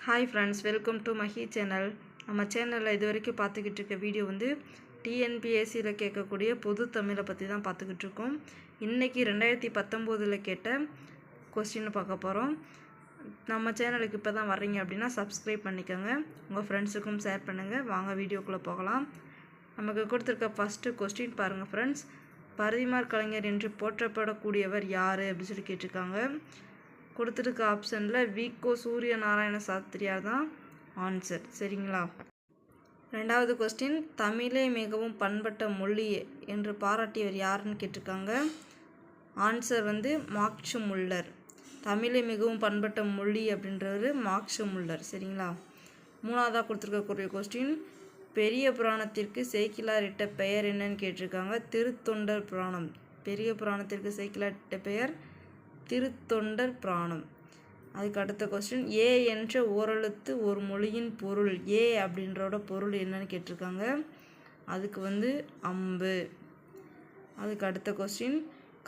Hi friends, welcome to Mahi channel. நம்ம சேனலில் இது வரைக்கும் பார்த்துக்கிட்டு இருக்க வீடியோ வந்து டிஎன்பிஎஸ்சியில் கேட்கக்கூடிய பொது தமிழை பற்றி தான் பார்த்துக்கிட்டு இருக்கோம். இன்றைக்கி 2019 கேட்ட கொஸ்டின் பார்க்க போகிறோம். நம்ம சேனலுக்கு இப்போ தான் வர்றீங்க அப்படின்னா சப்ஸ்கிரைப் பண்ணிக்கோங்க, உங்கள் ஃப்ரெண்ட்ஸுக்கும் ஷேர் பண்ணுங்கள். வாங்க வீடியோக்குள்ளே போகலாம். நமக்கு கொடுத்துருக்க ஃபஸ்ட்டு கொஸ்டின் பாருங்கள் ஃப்ரெண்ட்ஸ். பரிதிமார் கலைஞர் என்று போற்றப்படக்கூடியவர் யார் அப்படின்னு சொல்லி கேட்டிருக்காங்க. கொடுத்துருக்க ஆப்ஷனில் விகோ சூரிய நாராயண சாஸ்திரியார் தான் ஆன்சர். சரிங்களா? ரெண்டாவது கொஸ்டின், தமிழே மிகவும் பண்பட்ட மொழி என்று பாராட்டியவர் யாருன்னு கேட்டிருக்காங்க. ஆன்சர் வந்து மார்க்ஸ் முல்லர். தமிழே மிகவும் பண்பட்ட மொழி அப்படின்றவர் மார்க்ஸ் முல்லர். சரிங்களா? மூணாவதாக கொடுத்துருக்கக்கூடிய கொஸ்டின், பெரிய புராணத்திற்கு சேக்கிழார் இட்ட பெயர் என்னன்னு கேட்டிருக்காங்க. திருத்தொண்டர் புராணம். பெரிய புராணத்திற்கு சேக்கிழார் இட்ட பெயர் திருத்தொண்டர் புராணம். அதுக்கு அடுத்த கொஸ்டின், ஏ என்ற ஓரெழுத்து ஒரு மொழியின் பொருள். ஏ அப்படின்றோட பொருள் என்னன்னு கேட்டிருக்காங்க. அதுக்கு வந்து அம்பு. அதுக்கு அடுத்த கொஸ்டின்,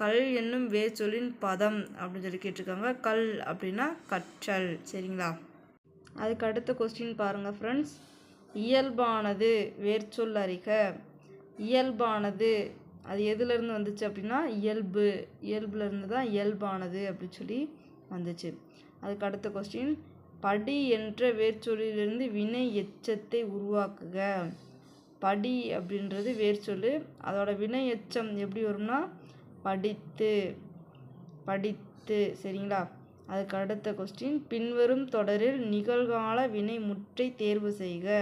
கல் என்னும் வேர்ச்சொல்லின் பதம் அப்படின்னு சொல்லி கேட்டிருக்காங்க. கல் அப்படின்னா கற்றல். சரிங்களா? அதுக்கு அடுத்த கொஸ்டின் பாருங்கள் ஃப்ரெண்ட்ஸ். இயல்பானது வேர்ச்சொல் அறிக. இயல்பானது அது எதுலேருந்து வந்துச்சு அப்படின்னா இயல்பு. இயல்புலேருந்து தான் இயல்பானது அப்படின்னு சொல்லி வந்துச்சு. அதுக்கு அடுத்த கொஸ்டின், படி என்ற வேர்ச்சொல்லிலிருந்து வினை எச்சத்தை உருவாக்குக. படி அப்படின்றது வேர்ச்சொல், அதோட வினை எச்சம் எப்படி வரும்னா படித்து. படித்து. சரிங்களா? அதுக்கு அடுத்த கொஸ்டின், பின்வரும் தொடரில் நிகழ்கால வினை முற்றை தேர்வு செய்க.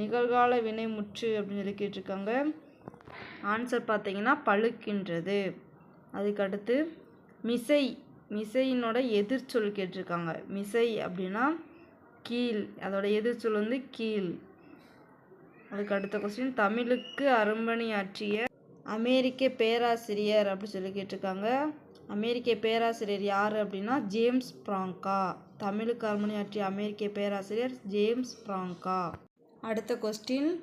நிகழ்கால வினை முற்று அப்படின்னு சொல்லி கேட்டிருக்காங்க. ஆன்சர் பார்த்தீங்கன்னா பழுக்கின்றது. அதுக்கு அடுத்து மிசை. மிசையினோட எதிர்ச்சொல் கேட்டிருக்காங்க. மிசை அப்படின்னா கீழ், அதோட எதிர்ச்சொல் வந்து கீழ். அதுக்கு அடுத்த கொஸ்டின், தமிழுக்கு அரும்பணியாற்றிய அமெரிக்க பேராசிரியர் அப்படின்னு சொல்லி கேட்டிருக்காங்க. அமெரிக்க பேராசிரியர் யார் அப்படின்னா ஜேம்ஸ் பிராங்கா. தமிழுக்கு அரும்பணியாற்றிய அமெரிக்க பேராசிரியர் ஜேம்ஸ் பிராங்கா. அடுத்த கொஸ்டின்,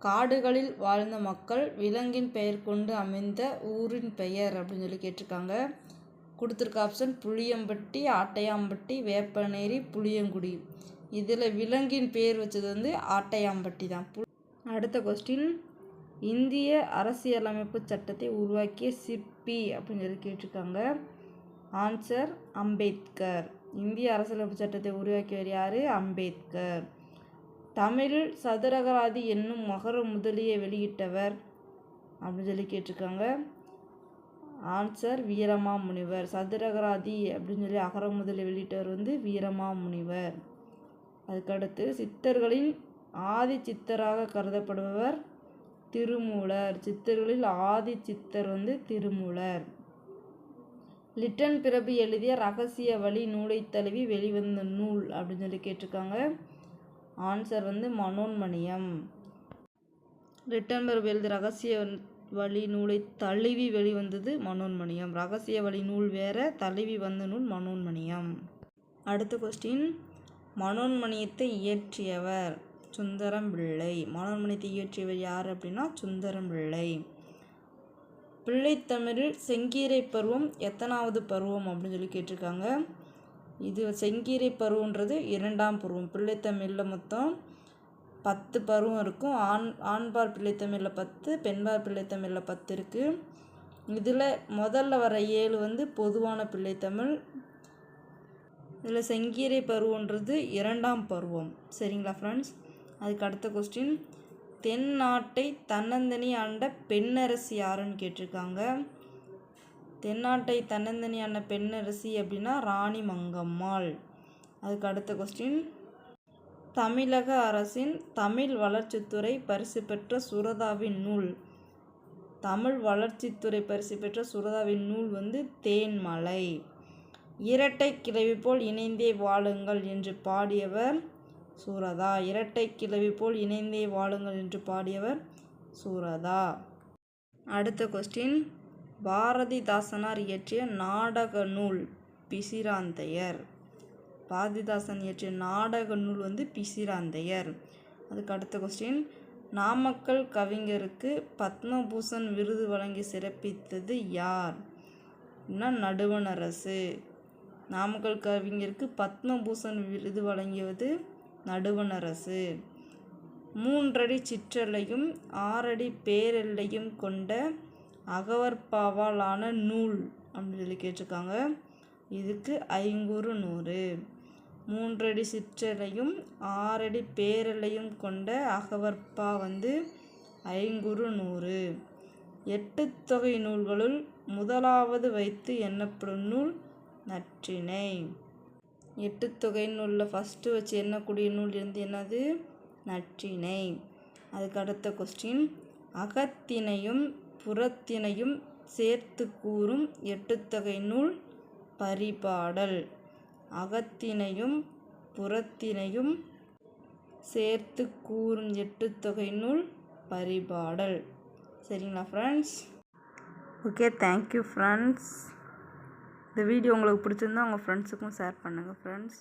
காடுகளில் வாழ்ந்த மக்கள் விலங்கின் பெயர் கொண்டு அமைந்த ஊரின் பெயர் அப்படின்னு சொல்லி கேட்டிருக்காங்க. கொடுத்துருக்க ஆப்ஷன் புளியம்பட்டி, ஆட்டையாம்பட்டி, வேப்பநேரி, புளியங்குடி. இதில் விலங்கின் பெயர் வச்சது வந்து ஆட்டையாம்பட்டி தான். அடுத்த கொஸ்டின், இந்திய அரசியலமைப்பு சட்டத்தை உருவாக்கிய சிற்பி அப்படின்னு சொல்லி கேட்டிருக்காங்க. ஆன்சர் அம்பேத்கர். இந்திய அரசியலமைப்பு சட்டத்தை உருவாக்கியவர் யார்? அம்பேத்கர். தமிழில் சதுரகராதி என்னும் மகர முதலியை வெளியிட்டவர் அப்படின்னு சொல்லி கேட்டிருக்காங்க. ஆன்சர் வீரமாமுனிவர். சதுரகராதி அப்படின்னு சொல்லி அகர முதலியை வெளியிட்டவர் வந்து வீரமாமுனிவர். அதுக்கடுத்து சித்தர்களின் ஆதி சித்தராக கருதப்படுபவர் திருமூலர். சித்தர்களில் ஆதி சித்தர் வந்து திருமூலர். லிட்டன் பிரபு எழுதிய ரகசிய வழி நூலை தழுவி வெளிவந்த நூல் அப்படின்னு சொல்லி கேட்டிருக்காங்க. ஆன்சர் வந்து மனோன்மணியம். லிட்டன் பிரபு எழுதிய ரகசிய வழி நூலை தழுவி வெளிவந்தது மனோன்மணியம். ரகசிய வழி நூல் வேற, தழுவி வந்த நூல் மனோன்மணியம். அடுத்த கொஸ்டின், மனோன்மணியத்தை இயற்றியவர் சுந்தரம் பிள்ளை. மனோன்மணியத்தை இயற்றியவர் யார் அப்படின்னா சுந்தரம் பிள்ளை. பிள்ளைத்தமிழில் செங்கீரை பருவம் எத்தனாவது பருவம் அப்படின்னு சொல்லி கேட்டிருக்காங்க. இது செங்கீரை பருவன்றது 2ஆம் பருவம். பிள்ளைத்தமிழில் மொத்தம் 10 பருவம் இருக்கும். ஆண்பார் பிள்ளைத்தமிழில் 10, பெண்பார் பிள்ளைத்தமிழில் 10 இருக்குது. இதில் முதல்ல வர 7 வந்து பொதுவான பிள்ளைத்தமிழ். இதில் செங்கீரை பருவன்றது 2ஆம் பருவம். சரிங்களா ஃப்ரெண்ட்ஸ்? அதுக்கு அடுத்த கொஸ்டின், தென்னாட்டை தன்னந்தனி ஆண்ட பெண்ணரசி யாருன்னு கேட்டிருக்காங்க. தென்னாட்டை தன்னந்தனியான பெண்ணரசி அப்படின்னா ராணி மங்கம்மாள். அதுக்கு அடுத்த கொஸ்டின், தமிழக அரசின் தமிழ் வளர்ச்சித்துறை பரிசு பெற்ற சுரதாவின் நூல். தமிழ் வளர்ச்சித்துறை பரிசு பெற்ற சுரதாவின் நூல் வந்து தேன்மலை. இரட்டை கிளவி போல் இணைந்தே வாழுங்கள் என்று பாடியவர் சுரதா. இரட்டை கிளவி போல் இணைந்தே வாழுங்கள் என்று பாடியவர் சுரதா. அடுத்த கொஸ்டின், பாரதிதாசனார் இயற்றிய நாடக நூல் பிசிராந்தையர். பாரதிதாசன் இயற்றிய நாடக நூல் வந்து பிசிராந்தையர். அதுக்கு அடுத்த கொஸ்டின், நாமக்கல் கவிஞருக்கு பத்மபூஷன் விருது வழங்கி சிறப்பித்தது யார்? நடுவண் அரசு. நாமக்கல் கவிஞருக்கு பத்மபூஷன் விருது வழங்கியது நடுவண் அரசு. 3 அடி சிற்றெல்லையும் 6 அடி பேரெல்லையும் கொண்ட அகவற்பாவால் ஆன நூல் அப்படின்னு சொல்லி கேட்டிருக்காங்க. இதுக்கு ஐங்குறு நூறு. 3 அடி சிற்றெல்லையும் 6 அடி பேரெல்லையும் கொண்ட அகவற்பா ஐங்குறு நூறு. 8 தொகை நூல்களுள் முதலாவது வைத்து எண்ணப்படும் நூல் நற்றிணை. 8 தொகை நூலில் ஃபஸ்ட்டு வச்சு எண்ணக்கூடிய நூல் என்னது? நற்றிணை. அதுக்கு அடுத்த கொஸ்டின், அகத்திணையும் புறத்திணையும் சேர்த்து கூறும் 8 தொகை நூல் பரிபாடல். அகத்திணையும் புறத்திணையும் சேர்த்து கூறும் 8 தொகை நூல் பரிபாடல். சரிங்களா ஃப்ரெண்ட்ஸ்? Okay, thank you friends. இந்த வீடியோ உங்களுக்கு பிடிச்சிருந்தா உங்கள் ஃப்ரெண்ட்ஸுக்கும் ஷேர் பண்ணுங்கள் ஃப்ரெண்ட்ஸ்.